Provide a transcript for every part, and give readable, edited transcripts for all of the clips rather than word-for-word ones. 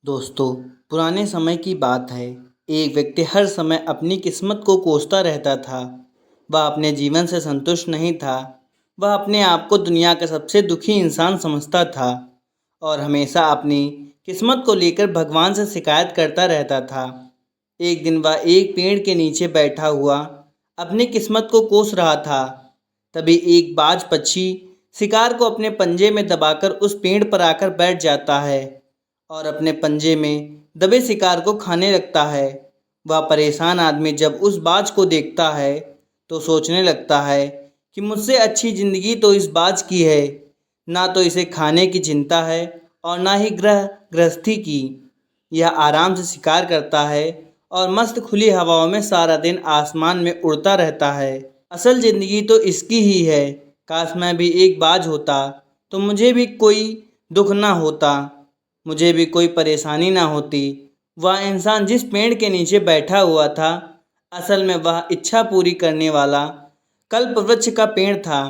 दोस्तों, पुराने समय की बात है। एक व्यक्ति हर समय अपनी किस्मत को कोसता रहता था। वह अपने जीवन से संतुष्ट नहीं था। वह अपने आप को दुनिया का सबसे दुखी इंसान समझता था और हमेशा अपनी किस्मत को लेकर भगवान से शिकायत करता रहता था। एक दिन वह एक पेड़ के नीचे बैठा हुआ अपनी किस्मत को कोस रहा था। तभी एक बाज पक्षी शिकार को अपने पंजे में दबाकर उस पेड़ पर आकर बैठ जाता है और अपने पंजे में दबे शिकार को खाने लगता है। वह परेशान आदमी जब उस बाज को देखता है तो सोचने लगता है कि मुझसे अच्छी ज़िंदगी तो इस बाज की है। ना तो इसे खाने की चिंता है और ना ही गृहस्थी की। यह आराम से शिकार करता है और मस्त खुली हवाओं में सारा दिन आसमान में उड़ता रहता है। असल ज़िंदगी तो इसकी ही है। काश मैं भी एक बाज होता तो मुझे भी कोई दुख ना होता, मुझे भी कोई परेशानी ना होती। वह इंसान जिस पेड़ के नीचे बैठा हुआ था, असल में वह इच्छा पूरी करने वाला कल्पवृक्ष का पेड़ था।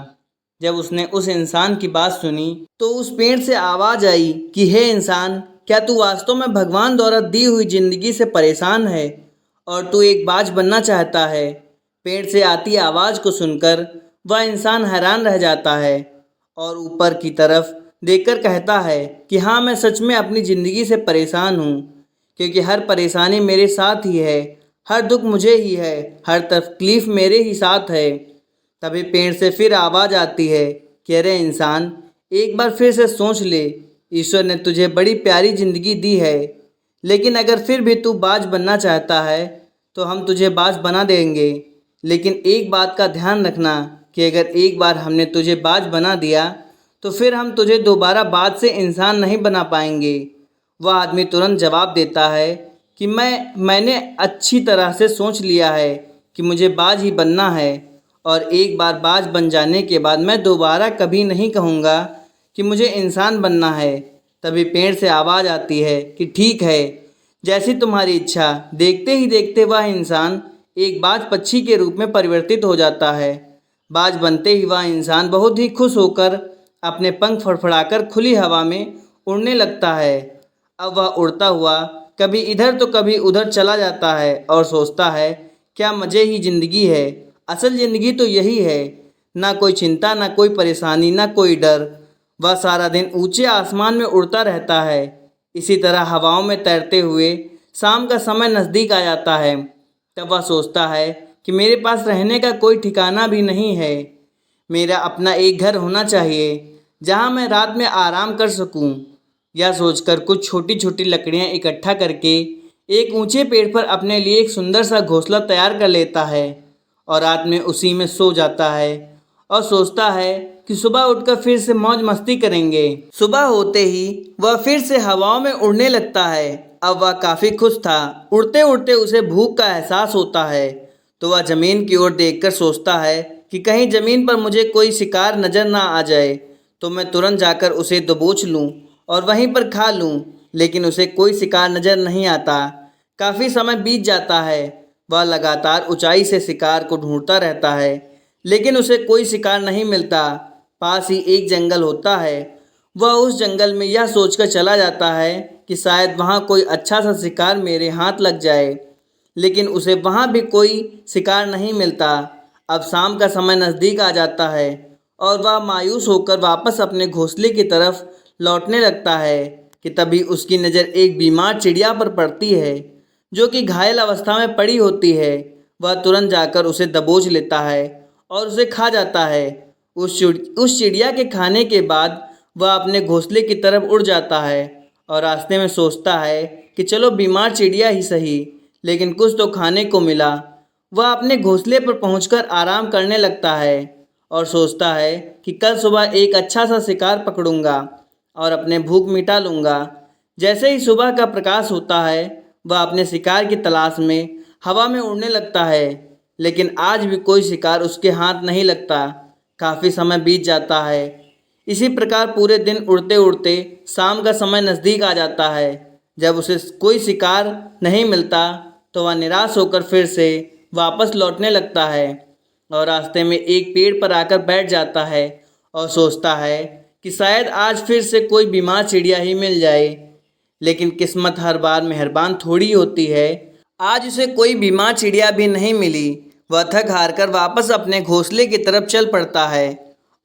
जब उसने उस इंसान की बात सुनी तो उस पेड़ से आवाज़ आई कि हे इंसान, क्या तू वास्तव में भगवान द्वारा दी हुई जिंदगी से परेशान है और तू एक बाज बनना चाहता है? पेड़ से आती आवाज़ को सुनकर वह इंसान हैरान रह जाता है और ऊपर की तरफ देखकर कहता है कि हाँ, मैं सच में अपनी ज़िंदगी से परेशान हूँ, क्योंकि हर परेशानी मेरे साथ ही है, हर दुख मुझे ही है, हर तकलीफ़ मेरे ही साथ है। तभी पेड़ से फिर आवाज़ आती है कि अरे इंसान, एक बार फिर से सोच ले। ईश्वर ने तुझे बड़ी प्यारी ज़िंदगी दी है, लेकिन अगर फिर भी तू बाज बनना चाहता है तो हम तुझे बाज बना देंगे। लेकिन एक बात का ध्यान रखना कि अगर एक बार हमने तुझे बाज बना दिया तो फिर हम तुझे दोबारा बाज से इंसान नहीं बना पाएंगे। वह आदमी तुरंत जवाब देता है कि मैंने अच्छी तरह से सोच लिया है कि मुझे बाज ही बनना है और एक बार बाज बन जाने के बाद मैं दोबारा कभी नहीं कहूँगा कि मुझे इंसान बनना है। तभी पेड़ से आवाज़ आती है कि ठीक है, जैसी तुम्हारी इच्छा। देखते ही देखते वह इंसान एक बाज पक्षी के रूप में परिवर्तित हो जाता है। बाज बनते ही वह इंसान बहुत ही खुश होकर अपने पंख फड़फड़ाकर खुली हवा में उड़ने लगता है। अब वह उड़ता हुआ कभी इधर तो कभी उधर चला जाता है और सोचता है, क्या मज़े ही ज़िंदगी है। असल ज़िंदगी तो यही है, ना कोई चिंता, ना कोई परेशानी, ना कोई डर। वह सारा दिन ऊंचे आसमान में उड़ता रहता है। इसी तरह हवाओं में तैरते हुए शाम का समय नज़दीक आ जाता है। तब वह सोचता है कि मेरे पास रहने का कोई ठिकाना भी नहीं है। मेरा अपना एक घर होना चाहिए जहाँ मैं रात में आराम कर सकूँ। यह सोचकर कुछ छोटी छोटी लकड़ियाँ इकट्ठा करके एक ऊंचे पेड़ पर अपने लिए एक सुंदर सा घोंसला तैयार कर लेता है और रात में उसी में सो जाता है और सोचता है कि सुबह उठकर फिर से मौज मस्ती करेंगे। सुबह होते ही वह फिर से हवाओं में उड़ने लगता है। अब वह काफ़ी खुश था। उड़ते उड़ते उसे भूख का एहसास होता है तो वह ज़मीन की ओर देखकर सोचता है कि कहीं ज़मीन पर मुझे कोई शिकार नज़र ना आ जाए तो मैं तुरंत जाकर उसे दबोच लूँ और वहीं पर खा लूँ। लेकिन उसे कोई शिकार नज़र नहीं आता। काफ़ी समय बीत जाता है। वह लगातार ऊंचाई से शिकार को ढूंढता रहता है, लेकिन उसे कोई शिकार नहीं मिलता। पास ही एक जंगल होता है। वह उस जंगल में यह सोचकर चला जाता है कि शायद वहाँ कोई अच्छा सा शिकार मेरे हाथ लग जाए, लेकिन उसे वहाँ भी कोई शिकार नहीं मिलता। अब शाम का समय नज़दीक आ जाता है और वह मायूस होकर वापस अपने घोंसले की तरफ लौटने लगता है कि तभी उसकी नज़र एक बीमार चिड़िया पर पड़ती है जो कि घायल अवस्था में पड़ी होती है। वह तुरंत जाकर उसे दबोच लेता है और उसे खा जाता है। उस चिड़िया के खाने के बाद वह अपने घोंसले की तरफ उड़ जाता है और रास्ते में सोचता है कि चलो बीमार चिड़िया ही सही, लेकिन कुछ तो खाने को मिला। वह अपने घोंसले पर पहुंचकर आराम करने लगता है और सोचता है कि कल सुबह एक अच्छा सा शिकार पकड़ूंगा और अपने भूख मिटा लूँगा। जैसे ही सुबह का प्रकाश होता है वह अपने शिकार की तलाश में हवा में उड़ने लगता है, लेकिन आज भी कोई शिकार उसके हाथ नहीं लगता। काफ़ी समय बीत जाता है। इसी प्रकार पूरे दिन उड़ते उड़ते शाम का समय नज़दीक आ जाता है। जब उसे कोई शिकार नहीं मिलता तो वह निराश होकर फिर से वापस लौटने लगता है और रास्ते में एक पेड़ पर आकर बैठ जाता है और सोचता है कि शायद आज फिर से कोई बीमार चिड़िया ही मिल जाए। लेकिन किस्मत हर बार मेहरबान थोड़ी होती है। आज उसे कोई बीमार चिड़िया भी नहीं मिली। वह थक हार कर वापस अपने घोंसले की तरफ चल पड़ता है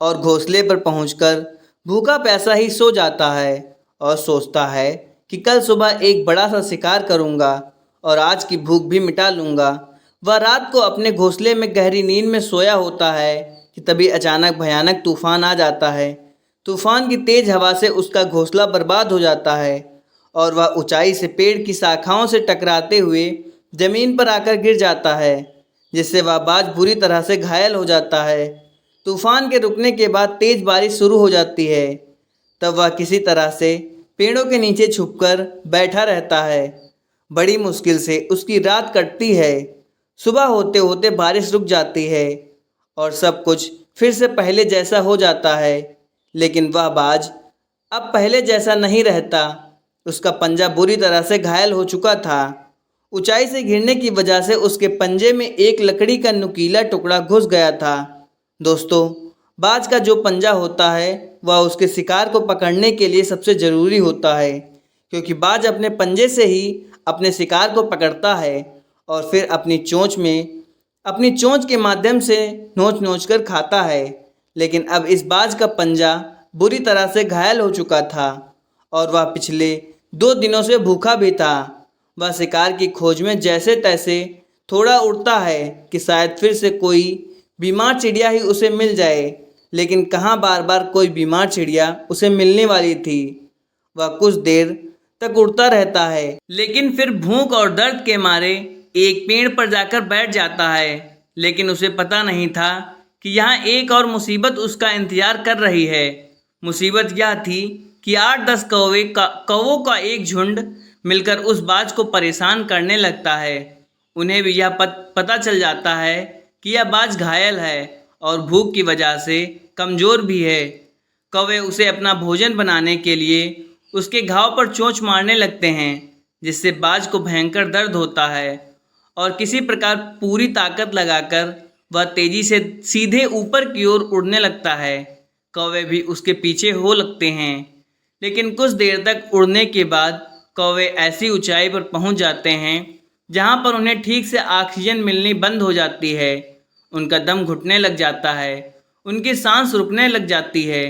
और घोंसले पर पहुंचकर भूखा प्यासा ही सो जाता है और सोचता है कि कल सुबह एक बड़ा सा शिकार करूंगा और आज की भूख भी मिटा लूंगा। वह रात को अपने घोंसले में गहरी नींद में सोया होता है कि तभी अचानक भयानक तूफान आ जाता है। तूफान की तेज हवा से उसका घोंसला बर्बाद हो जाता है और वह ऊंचाई से पेड़ की शाखाओं से टकराते हुए जमीन पर आकर गिर जाता है, जिससे वह बाज बुरी तरह से घायल हो जाता है। तूफान के रुकने के बाद तेज बारिश शुरू हो जाती है। तब वह किसी तरह से पेड़ों के नीचे छुपकर बैठा रहता है। बड़ी मुश्किल से उसकी रात कटती है। सुबह होते होते बारिश रुक जाती है और सब कुछ फिर से पहले जैसा हो जाता है। लेकिन वह बाज अब पहले जैसा नहीं रहता। उसका पंजा बुरी तरह से घायल हो चुका था। ऊंचाई से गिरने की वजह से उसके पंजे में एक लकड़ी का नुकीला टुकड़ा घुस गया था। दोस्तों, बाज का जो पंजा होता है वह उसके शिकार को पकड़ने के लिए सबसे ज़रूरी होता है, क्योंकि बाज अपने पंजे से ही अपने शिकार को पकड़ता है और फिर अपनी चोंच के माध्यम से नोच नोच कर खाता है। लेकिन अब इस बाज का पंजा बुरी तरह से घायल हो चुका था और वह पिछले 2 दिनों से भूखा भी था। वह शिकार की खोज में जैसे तैसे थोड़ा उड़ता है कि शायद फिर से कोई बीमार चिड़िया ही उसे मिल जाए, लेकिन कहाँ बार बार कोई बीमार चिड़िया उसे मिलने वाली थी। वह कुछ देर तक उड़ता रहता है, लेकिन फिर भूख और दर्द के मारे एक पेड़ पर जाकर बैठ जाता है। लेकिन उसे पता नहीं था कि यहाँ एक और मुसीबत उसका इंतजार कर रही है। मुसीबत यह थी कि 8-10 कौवों का एक झुंड मिलकर उस बाज को परेशान करने लगता है। उन्हें भी यह पता चल जाता है कि यह बाज घायल है और भूख की वजह से कमज़ोर भी है। कौवे उसे अपना भोजन बनाने के लिए उसके घाव पर चोंच मारने लगते हैं, जिससे बाज को भयंकर दर्द होता है और किसी प्रकार पूरी ताकत लगाकर वह तेजी से सीधे ऊपर की ओर उड़ने लगता है। कौवे भी उसके पीछे हो लगते हैं, लेकिन कुछ देर तक उड़ने के बाद कौवे ऐसी ऊंचाई पर पहुंच जाते हैं जहां पर उन्हें ठीक से ऑक्सीजन मिलनी बंद हो जाती है। उनका दम घुटने लग जाता है, उनकी सांस रुकने लग जाती है।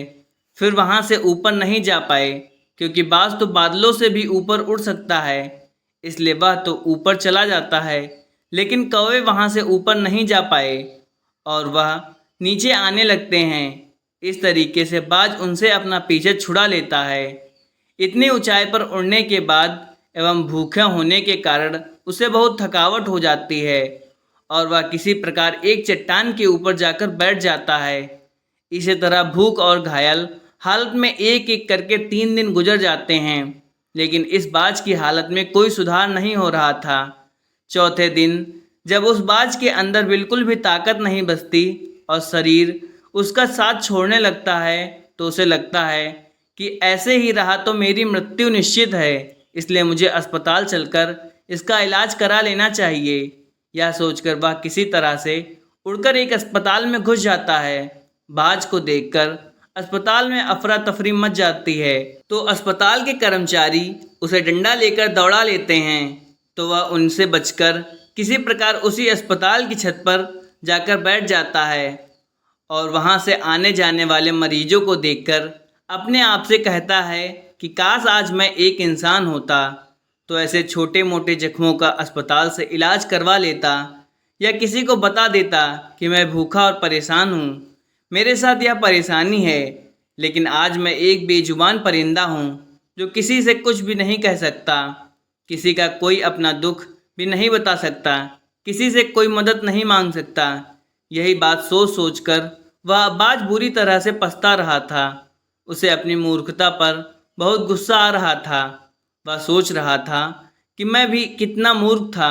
फिर वहां से ऊपर नहीं जा पाए, क्योंकि बाज तो बादलों से भी ऊपर उड़ सकता है, इसलिए वह तो ऊपर चला जाता है। लेकिन कौवे वहां से ऊपर नहीं जा पाए और वह नीचे आने लगते हैं। इस तरीके से बाज उनसे अपना पीछे छुड़ा लेता है। इतनी ऊंचाई पर उड़ने के बाद एवं भूखे होने के कारण उसे बहुत थकावट हो जाती है और वह किसी प्रकार एक चट्टान के ऊपर जाकर बैठ जाता है। इसी तरह भूख और घायल हालत में एक एक करके 3 दिन गुजर जाते हैं, लेकिन इस बाज की हालत में कोई सुधार नहीं हो रहा था। चौथे दिन जब उस बाज के अंदर बिल्कुल भी ताकत नहीं बचती और शरीर उसका साथ छोड़ने लगता है, तो उसे लगता है कि ऐसे ही रहा तो मेरी मृत्यु निश्चित है, इसलिए मुझे अस्पताल चलकर इसका इलाज करा लेना चाहिए। यह सोचकर वह किसी तरह से उड़कर एक अस्पताल में घुस जाता है। बाज को देखकर अस्पताल में अफरा तफरी मच जाती है, तो अस्पताल के कर्मचारी उसे डंडा लेकर दौड़ा लेते हैं, तो वह उनसे बचकर किसी प्रकार उसी अस्पताल की छत पर जाकर बैठ जाता है और वहां से आने जाने वाले मरीजों को देखकर अपने आप से कहता है कि काश आज मैं एक इंसान होता तो ऐसे छोटे मोटे जख्मों का अस्पताल से इलाज करवा लेता, या किसी को बता देता कि मैं भूखा और परेशान हूँ, मेरे साथ यह परेशानी है। लेकिन आज मैं एक बेजुबान परिंदा हूँ जो किसी से कुछ भी नहीं कह सकता, किसी का कोई अपना दुख भी नहीं बता सकता, किसी से कोई मदद नहीं मांग सकता। यही बात सोच सोच कर वह बाज बुरी तरह से पछता रहा था। उसे अपनी मूर्खता पर बहुत गुस्सा आ रहा था। वह सोच रहा था कि मैं भी कितना मूर्ख था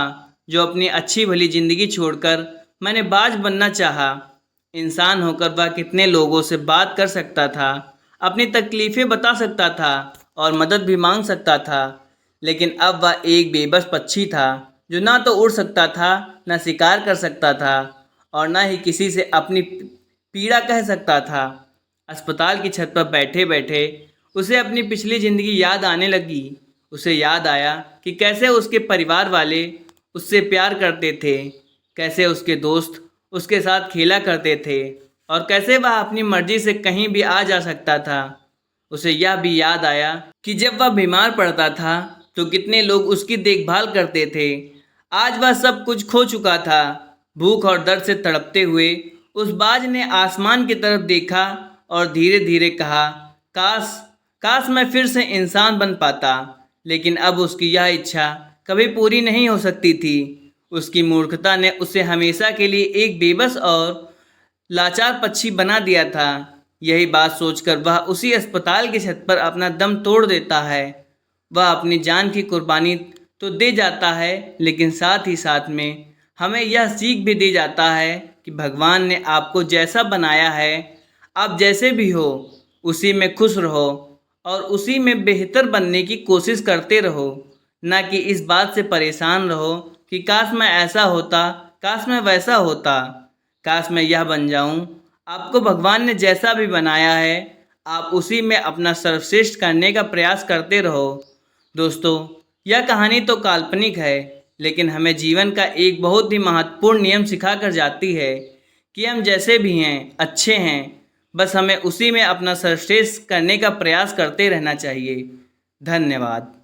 जो अपनी अच्छी भली जिंदगी छोड़कर मैंने बाज बनना चाहा। इंसान होकर वह कितने लोगों से बात कर सकता था, अपनी तकलीफ़ें बता सकता था और मदद भी मांग सकता था, लेकिन अब वह एक बेबस पक्षी था जो ना तो उड़ सकता था, ना शिकार कर सकता था और ना ही किसी से अपनी पीड़ा कह सकता था। अस्पताल की छत पर बैठे बैठे उसे अपनी पिछली ज़िंदगी याद आने लगी। उसे याद आया कि कैसे उसके परिवार वाले उससे प्यार करते थे, कैसे उसके दोस्त उसके साथ खेला करते थे और कैसे वह अपनी मर्जी से कहीं भी आ जा सकता था। उसे यह भी याद आया कि जब वह बीमार पड़ता था तो कितने लोग उसकी देखभाल करते थे। आज वह सब कुछ खो चुका था। भूख और दर्द से तड़पते हुए उस बाज ने आसमान की तरफ देखा और धीरे धीरे कहा, काश काश मैं फिर से इंसान बन पाता। लेकिन अब उसकी यह इच्छा कभी पूरी नहीं हो सकती थी। उसकी मूर्खता ने उसे हमेशा के लिए एक बेबस और लाचार पक्षी बना दिया था। यही बात सोचकर वह उसी अस्पताल की छत पर अपना दम तोड़ देता है। वह अपनी जान की कुर्बानी तो दे जाता है, लेकिन साथ ही साथ में हमें यह सीख भी दे जाता है कि भगवान ने आपको जैसा बनाया है, आप जैसे भी हो उसी में खुश रहो और उसी में बेहतर बनने की कोशिश करते रहो, ना कि इस बात से परेशान रहो कि काश मैं ऐसा होता, काश मैं वैसा होता, काश मैं यह बन जाऊं। आपको भगवान ने जैसा भी बनाया है, आप उसी में अपना सर्वश्रेष्ठ करने का प्रयास करते रहो। दोस्तों, यह कहानी तो काल्पनिक है, लेकिन हमें जीवन का एक बहुत ही महत्वपूर्ण नियम सिखा कर जाती है कि हम जैसे भी हैं, अच्छे हैं, बस हमें उसी में अपना सर्वश्रेष्ठ करने का प्रयास करते रहना चाहिए। धन्यवाद।